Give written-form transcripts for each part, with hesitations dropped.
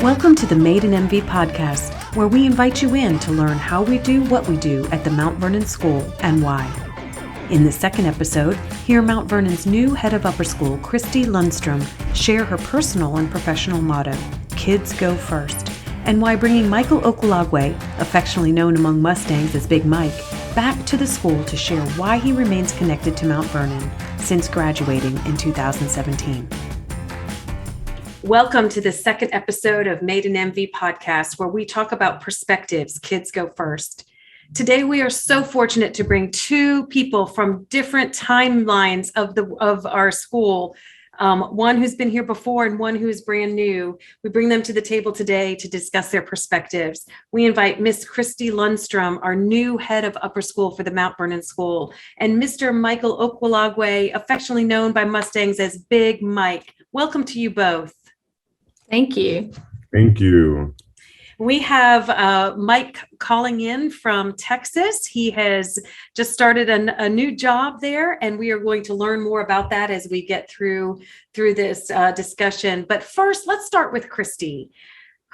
Welcome to the Made in MV podcast, where we invite you in to learn how we do what we do at the Mount Vernon School and why. In the second episode, hear Mount Vernon's new head of upper school, Kristy Lundstrom, share her personal and professional motto, Kids Go First, and why bringing Michael Okwilagwe, affectionately known among Mustangs as Big Mike, back to the school to share why he remains connected to Mount Vernon since graduating in 2017. Welcome to the second episode of Made in MV podcast, where we talk about perspectives, kids go first. Today, we are so fortunate to bring two people from different timelines of our school. One who's been here before and one who is brand new. We bring them to the table today to discuss their perspectives. We invite Miss Kristy Lundstrom, our new head of upper school for the Mount Vernon School, and Mr. Michael Okwilagwe, affectionately known by Mustangs as Big Mike. Welcome to you both. Thank you. Thank you. We have Mike calling in from Texas. He has just started a new job there, and we are going to learn more about that as we get through this discussion. But first, let's start with Kristy.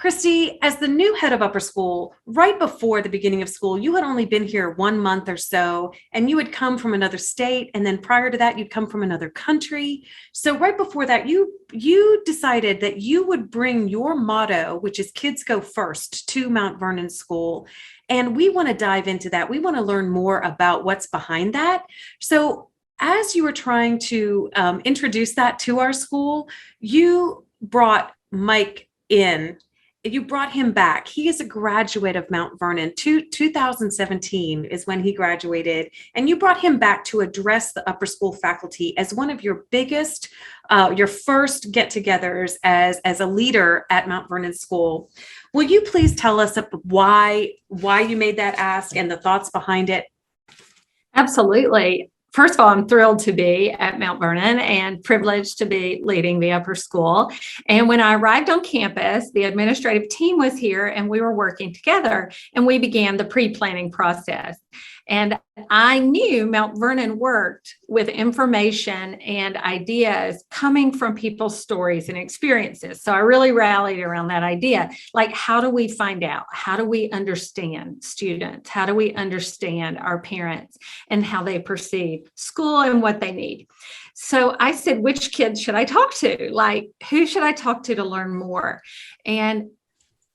Kristy, as the new head of upper school, right before the beginning of school, you had only been here 1 month or so, and you had come from another state, and then prior to that, you'd come from another country. So right before that, you decided that you would bring your motto, which is Kids Go First, to Mount Vernon School. And we want to dive into that. We want to learn more about what's behind that. So as you were trying to introduce that to our school, you brought Mike in. You brought him back. He is a graduate of Mount Vernon. 2017 is when he graduated, and you brought him back to address the upper school faculty as one of your biggest, your first get-togethers as a leader at Mount Vernon School. Will you please tell us why you made that ask and the thoughts behind it? Absolutely. First of all, I'm thrilled to be at Mount Vernon and privileged to be leading the upper school. And when I arrived on campus, the administrative team was here and we were working together, and we began the pre-planning process. And I knew Mount Vernon worked with information and ideas coming from people's stories and experiences. So I really rallied around that idea. Like, how do we find out? How do we understand students? How do we understand our parents and how they perceive school and what they need? So I said, which kids should I talk to? Like, who should I talk to learn more? And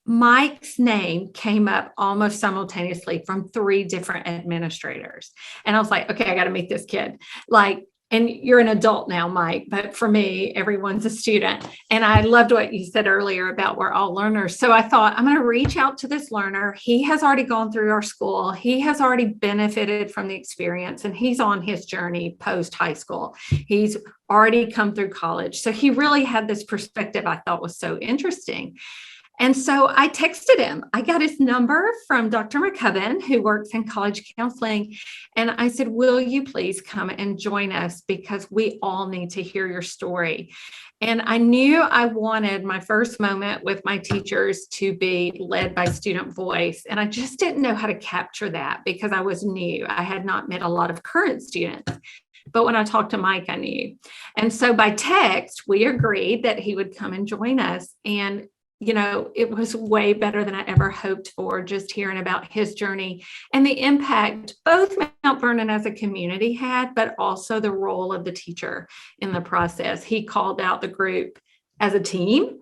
Mike's name came up almost simultaneously from 3 different administrators. And I was like, okay, I got to meet this kid. Like, and you're an adult now, Mike, but for me, everyone's a student. And I loved what you said earlier about we're all learners. So I thought, I'm going to reach out to this learner. He has already gone through our school. He has already benefited from the experience, and he's on his journey post high school. He's already come through college. So he really had this perspective I thought was so interesting. And so I texted him. I got his number from Dr. McCubbin, who works in college counseling. And I said, will you please come and join us, because we all need to hear your story. And I knew I wanted my first moment with my teachers to be led by student voice. And I just didn't know how to capture that because I was new. I had not met a lot of current students. But when I talked to Mike, I knew. And so by text, we agreed that he would come and join us. And it was way better than I ever hoped for, just hearing about his journey and the impact both Mount Vernon as a community had, but also the role of the teacher in the process. He called out the group as a team,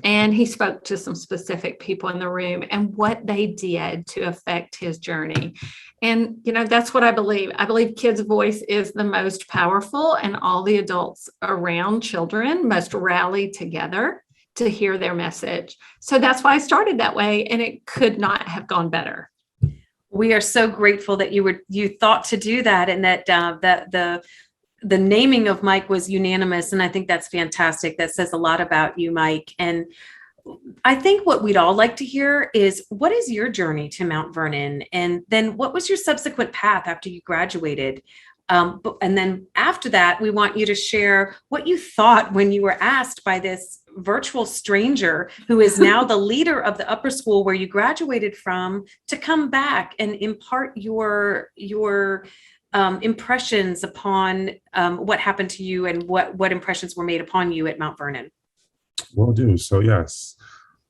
and he spoke to some specific people in the room and what they did to affect his journey. And, that's what I believe. I believe kids' voice is the most powerful, and all the adults around children must rally together to hear their message. So that's why I started that way, and it could not have gone better. We are so grateful that you thought to do that, and that the naming of Mike was unanimous. And I think that's fantastic. That says a lot about you, Mike. And I think what we'd all like to hear is, what is your journey to Mount Vernon? And then what was your subsequent path after you graduated? And then after that, we want you to share what you thought when you were asked by this virtual stranger, who is now the leader of the upper school where you graduated from, to come back and impart your impressions upon what happened to you and what impressions were made upon you at Mount Vernon. Will do. So yes,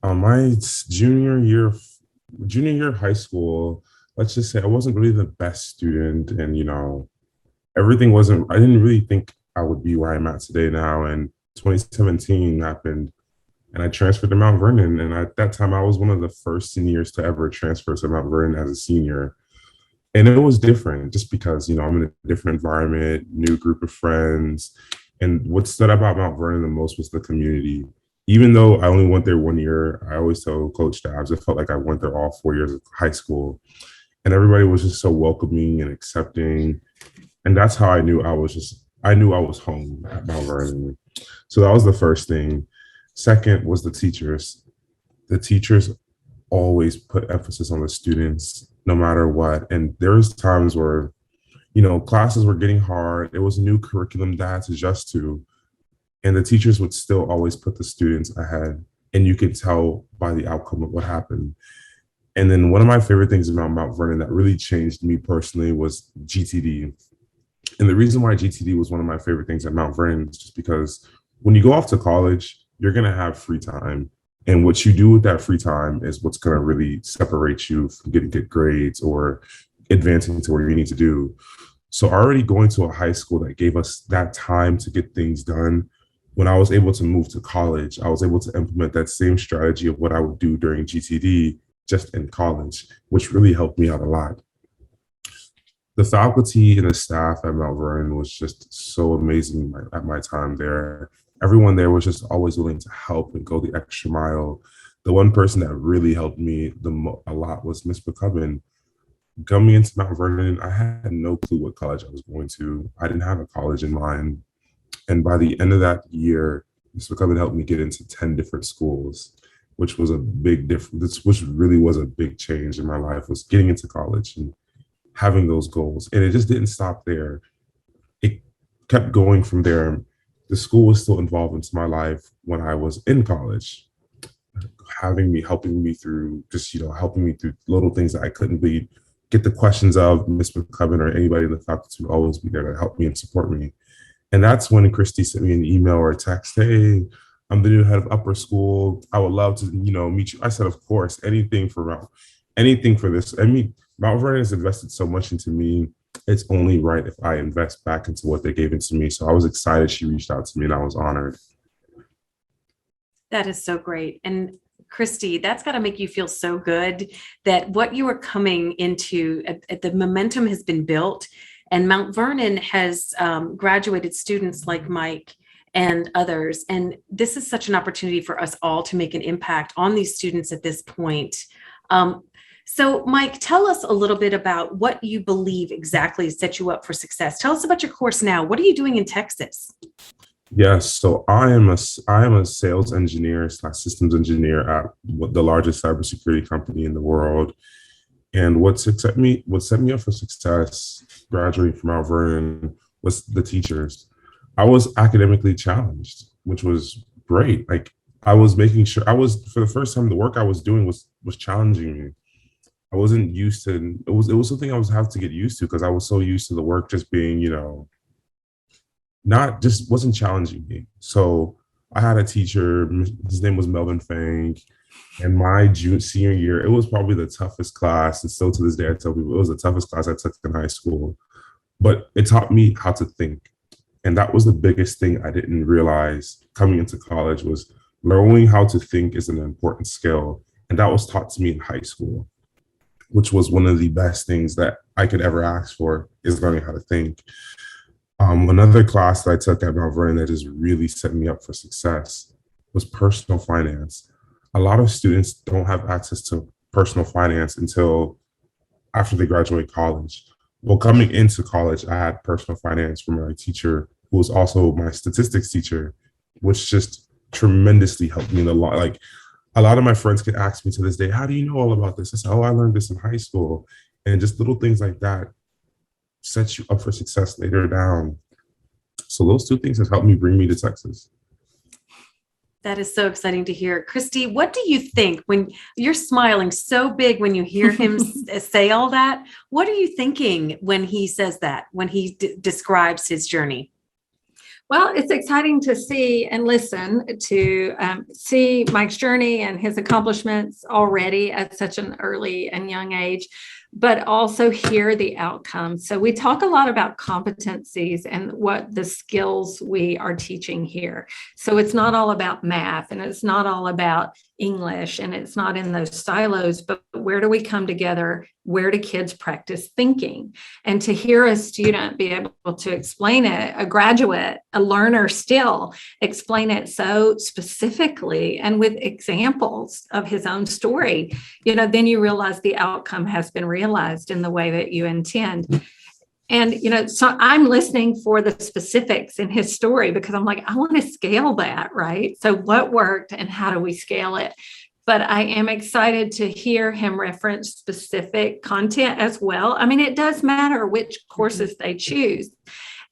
junior year of high school, let's just say I wasn't really the best student, and everything wasn't. I didn't really think I would be where I'm at today now. And 2017 happened, and I transferred to Mount Vernon. And at that time, I was one of the first seniors to ever transfer to Mount Vernon as a senior. And it was different just because, I'm in a different environment, new group of friends. And what stood out about Mount Vernon the most was the community. Even though I only went there 1 year, I always tell Coach Dabbs, it felt like I went there all 4 years of high school. And everybody was just so welcoming and accepting. And that's how I knew I was home at Mount Vernon. So that was the first thing. Second was the teachers. The teachers always put emphasis on the students no matter what. And there was times where, classes were getting hard. It was a new curriculum that I had to adjust to. And the teachers would still always put the students ahead. And you could tell by the outcome of what happened. And then one of my favorite things about Mount Vernon that really changed me personally was GTD. And the reason why GTD was one of my favorite things at Mount Vernon is just because when you go off to college, you're going to have free time. And what you do with that free time is what's going to really separate you from getting good grades or advancing to where you need to do. So already going to a high school that gave us that time to get things done, when I was able to move to college, I was able to implement that same strategy of what I would do during GTD just in college, which really helped me out a lot. The faculty and the staff at Mount Vernon was just so amazing at my time there. Everyone there was just always willing to help and go the extra mile. The one person that really helped me a lot was Miss McCubbin. Coming into Mount Vernon, I had no clue what college I was going to. I didn't have a college in mind. And by the end of that year, Miss McCubbin helped me get into 10 different schools, which was a big difference, which really was a big change in my life, was getting into college and having those goals. And it just didn't stop there. It kept going from there. The school was still involved into my life when I was in college, helping me through little things that I couldn't get the questions of. Miss McCubbin or anybody in the faculty would always be there to help me and support me. And that's when Kristy sent me an email or a text, "Hey, I'm the new head of upper school. I would love to, meet you." I said, "Of course, anything for this." I mean, Mount Vernon has invested so much into me. It's only right if I invest back into what they gave into me. So I was excited she reached out to me, and I was honored. That is so great. And Kristy, that's got to make you feel so good that what you are coming into, the momentum has been built, and Mount Vernon has graduated students like Mike and others. And this is such an opportunity for us all to make an impact on these students at this point. So Mike, tell us a little bit about what you believe exactly set you up for success. Tell us about your course now. What are you doing in Texas? Yes, so I am a sales engineer / systems engineer at the largest cybersecurity company in the world. And what set me up for success graduating from Mount Vernon was the teachers. I was academically challenged, which was great. Like, I was making sure for the first time, the work I was doing was challenging me. I wasn't used to it. Was something I was having to get used to because I was so used to the work just being, wasn't challenging me. So I had a teacher, his name was Melvin Fang, and my senior year, it was probably the toughest class. And still to this day, I tell people it was the toughest class I took in high school, but it taught me how to think. And that was the biggest thing I didn't realize coming into college, was learning how to think is an important skill. And that was taught to me in high school, which was one of the best things that I could ever ask for, is learning how to think. Another class that I took at Mount Vernon that has really set me up for success was personal finance. A lot of students don't have access to personal finance until after they graduate college. Well, coming into college, I had personal finance from my teacher, who was also my statistics teacher, which just tremendously helped me in a lot. Like, a lot of my friends could ask me to this day, "How do you know all about this?" I said, "Oh, I learned this in high school." And just little things like that set you up for success later down. So those two things have helped me bring me to Texas. That is so exciting to hear. Kristy, what do you think when you're smiling so big when you hear him say all that? What are you thinking when he says that, when he describes his journey? Well, it's exciting to see and listen to see Mike's journey and his accomplishments already at such an early and young age, but also hear the outcomes. So we talk a lot about competencies and what the skills we are teaching here. So it's not all about math, and it's not all about English, and it's not in those silos, but where do we come together? Where do kids practice thinking? And to hear a student be able to explain it, a graduate, a learner still, explain it so specifically and with examples of his own story, then you realize the outcome has been realized in the way that you intend. And, so I'm listening for the specifics in his story because I'm like, I want to scale that, right? So what worked and how do we scale it? But I am excited to hear him reference specific content as well. I mean, it does matter which courses they choose.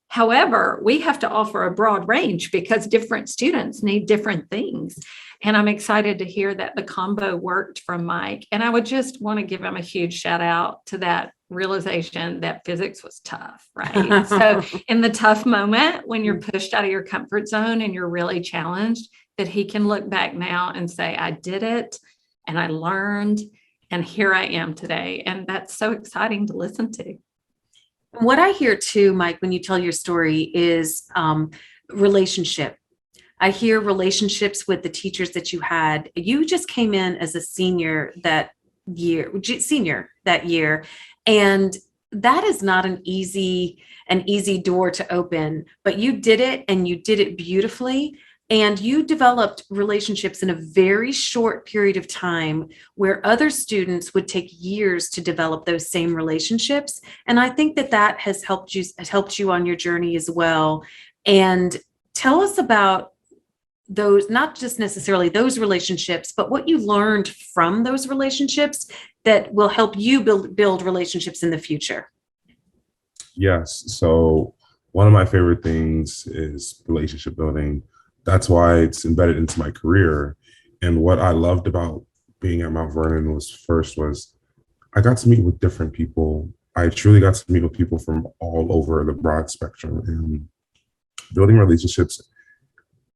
However, we have to offer a broad range because different students need different things. And I'm excited to hear that the combo worked from Mike. And I would just want to give him a huge shout out to that realization that physics was tough, right? So in the tough moment, when you're pushed out of your comfort zone and you're really challenged, that he can look back now and say, I did it and I learned and here I am today. And that's so exciting to listen to. What I hear too, Mike, when you tell your story is relationship. I hear relationships with the teachers that you had. You just came in as a senior that year, and that is not an easy door to open, but you did it and you did it beautifully. And you developed relationships in a very short period of time where other students would take years to develop those same relationships. And I think that has helped you on your journey as well. And tell us about those, not just necessarily those relationships, but what you learned from those relationships that will help you build relationships in the future. Yes. So one of my favorite things is relationship building. That's why it's embedded into my career. And what I loved about being at Mount Vernon was I got to meet with different people. I truly got to meet with people from all over the broad spectrum, and building relationships.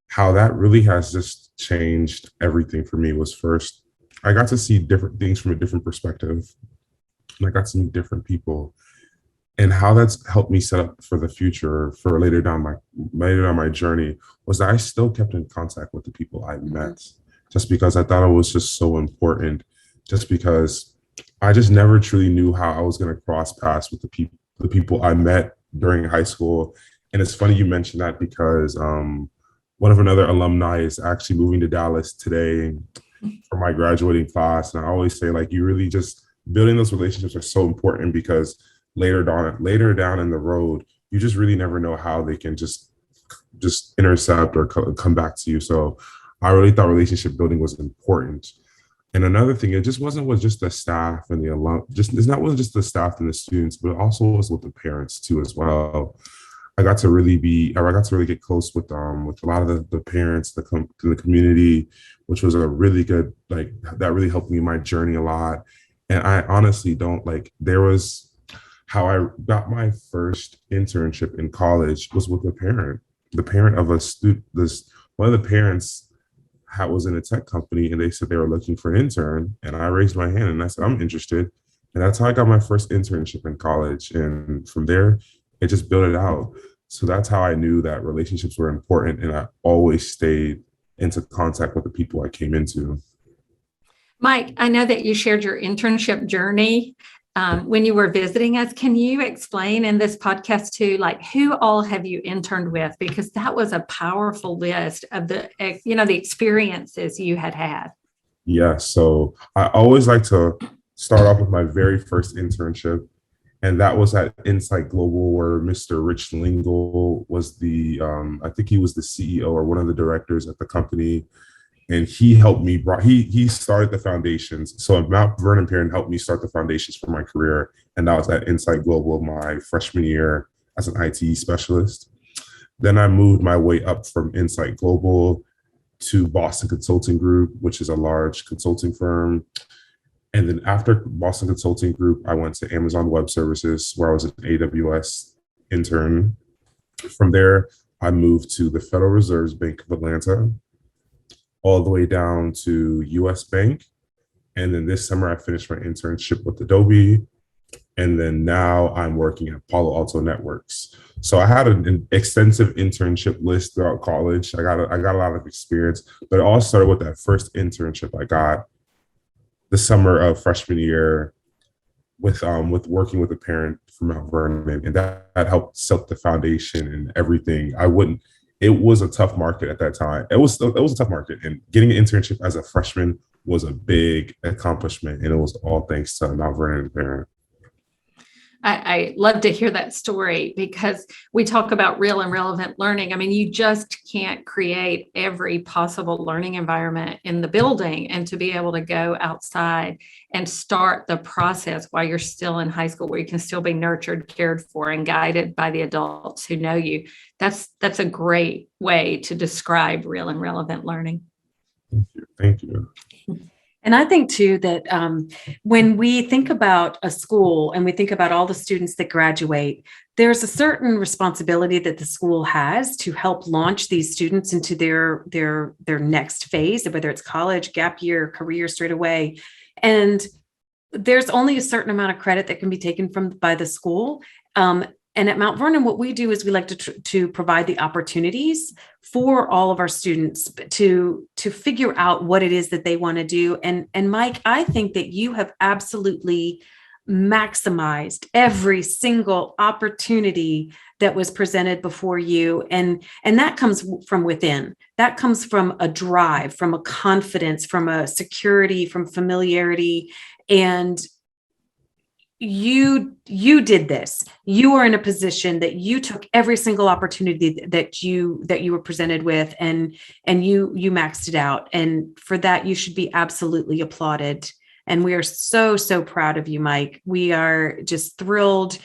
How that really has just changed everything for me was, first, I got to see different things from a different perspective. And I got to meet different people. And how that's helped me set up for the future, for later down my journey, was that I still kept in contact with the people I met, just because I thought it was just so important, just because I just never truly knew how I was going to cross paths with the people I met during high school. And it's funny you mentioned that, because one of another alumni is actually moving to Dallas today for my graduating class. And I always say, like, you really just building those relationships are so important, because later down in the road, you just really never know how they can just intercept or come back to you. So I really thought relationship building was important. And another thing, it just wasn't with just the staff and the wasn't just the staff and the students, but it also was with the parents too as well. I got to really get close with a lot of the parents, the community, which was a really good, that really helped me in my journey a lot. And I honestly there was, how I got my first internship in college was with the parent of a student. One of the parents was in a tech company, and they said they were looking for an intern, and I raised my hand and I said, I'm interested. And that's how I got my first internship in college. And from there, it just built it out. So that's how I knew that relationships were important, and I always stayed into contact with the people I came into. Mike, I know that you shared your internship journey when you were visiting us. Can you explain in this podcast too, who all have you interned with? Because that was a powerful list of the experiences you had. Yeah, so I always like to start off with my very first internship, and that was at Insight Global, where Mr. Rich Lingle was I think he was the CEO or one of the directors at the company. And he helped me, he started the foundations. So Mount Vernon parent helped me start the foundations for my career. And that was at Insight Global my freshman year as an IT specialist. Then I moved my way up from Insight Global to Boston Consulting Group, which is a large consulting firm. And then after Boston Consulting Group, I went to Amazon Web Services, where I was an AWS intern. From there, I moved to the Federal Reserve Bank of Atlanta, all the way down to US Bank. And then this summer, I finished my internship with Adobe. And then now I'm working at Palo Alto Networks. So I had an extensive internship list throughout college. I got a lot of experience, but it all started with that first internship I got the summer of freshman year with working with a parent from Mount Vernon, and that helped set the foundation and everything. It was a tough market at that time. It was a tough market, and getting an internship as a freshman was a big accomplishment, and it was all thanks to Mount Vernon parent. I love to hear that story because we talk about real and relevant learning. I mean, you just can't create every possible learning environment in the building, and to be able to go outside and start the process while you're still in high school, where you can still be nurtured, cared for, and guided by the adults who know you. That's a great way to describe real and relevant learning. Thank you. And I think too that when we think about a school and we think about all the students that graduate, there's a certain responsibility that the school has to help launch these students into their next phase, whether it's college, gap year, career straight away. And there's only a certain amount of credit that can be taken by the school. And at Mount Vernon, what we do is we like to provide the opportunities for all of our students to figure out what it is that they want to do. And Mike, I think that you have absolutely maximized every single opportunity that was presented before you. And that comes from within. That comes from a drive, from a confidence, from a security, from familiarity. And you did this. You are in a position that you took every single opportunity that you were presented with, and you maxed it out. And for that, you should be absolutely applauded. And we are so, so proud of you, Mike. We are just thrilled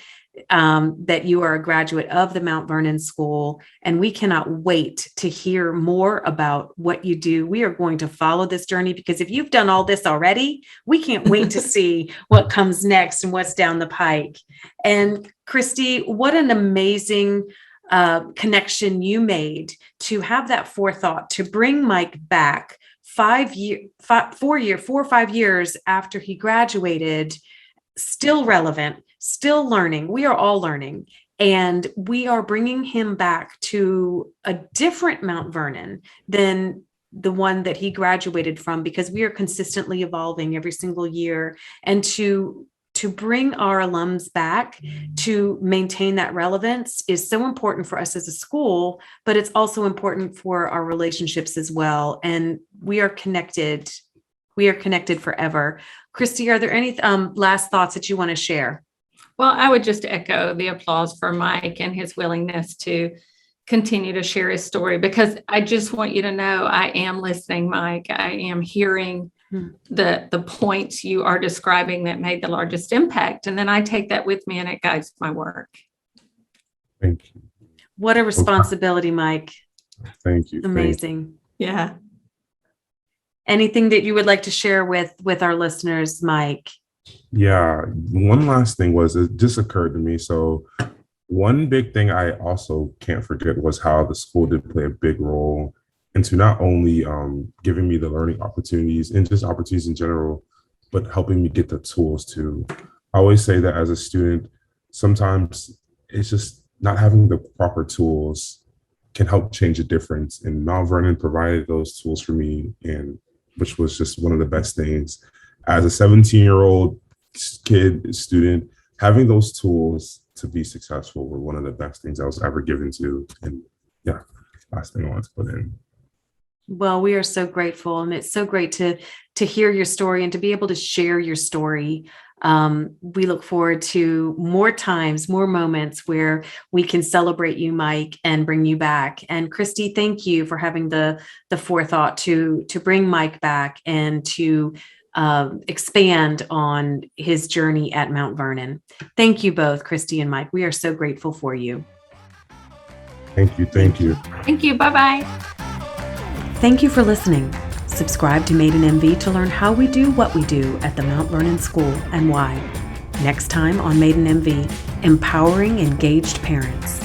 that you are a graduate of the Mount Vernon School, and we cannot wait to hear more about what you do. We are going to follow this journey, because if you've done all this already, we can't wait to see what comes next and what's down the pike. And Kristy, what an amazing connection you made to have that forethought to bring Mike back 4 or 5 years after he graduated, still relevant, still learning. We are all learning. And we are bringing him back to a different Mount Vernon than the one that he graduated from, because we are consistently evolving every single year. And to bring our alums back to maintain that relevance is so important for us as a school, but it's also important for our relationships as well. And we are connected. We are connected forever. Kristy, are there any last thoughts that you want to share? Well, I would just echo the applause for Mike and his willingness to continue to share his story, because I just want you to know I am listening, Mike. I am hearing the points you are describing that made the largest impact. And then I take that with me and it guides my work. Thank you. What a responsibility, Mike. Thank you. Amazing. Yeah. Anything that you would like to share with our listeners, Mike? Yeah. One last thing it just occurred to me. So one big thing I also can't forget was how the school did play a big role into not only giving me the learning opportunities and just opportunities in general, but helping me get the tools too. I always say that as a student, sometimes it's just not having the proper tools can help change a difference. And Mount Vernon provided those tools for me, and which was just one of the best things. As a 17-year-old student, having those tools to be successful were one of the best things I was ever given to. And yeah, last thing I want to put in. Well, we are so grateful, and it's so great to hear your story and to be able to share your story. We look forward to more times, more moments where we can celebrate you, Mike, and bring you back. And Kristy, thank you for having the forethought to bring Mike back and to expand on his journey at Mount Vernon. Thank you both, Kristy and Mike. We are so grateful for you. Thank you. Thank you. Thank you. Bye-bye. Thank you for listening. Subscribe to Made in MV to learn how we do what we do at the Mount Vernon School and why. Next time on Made in MV, empowering engaged parents.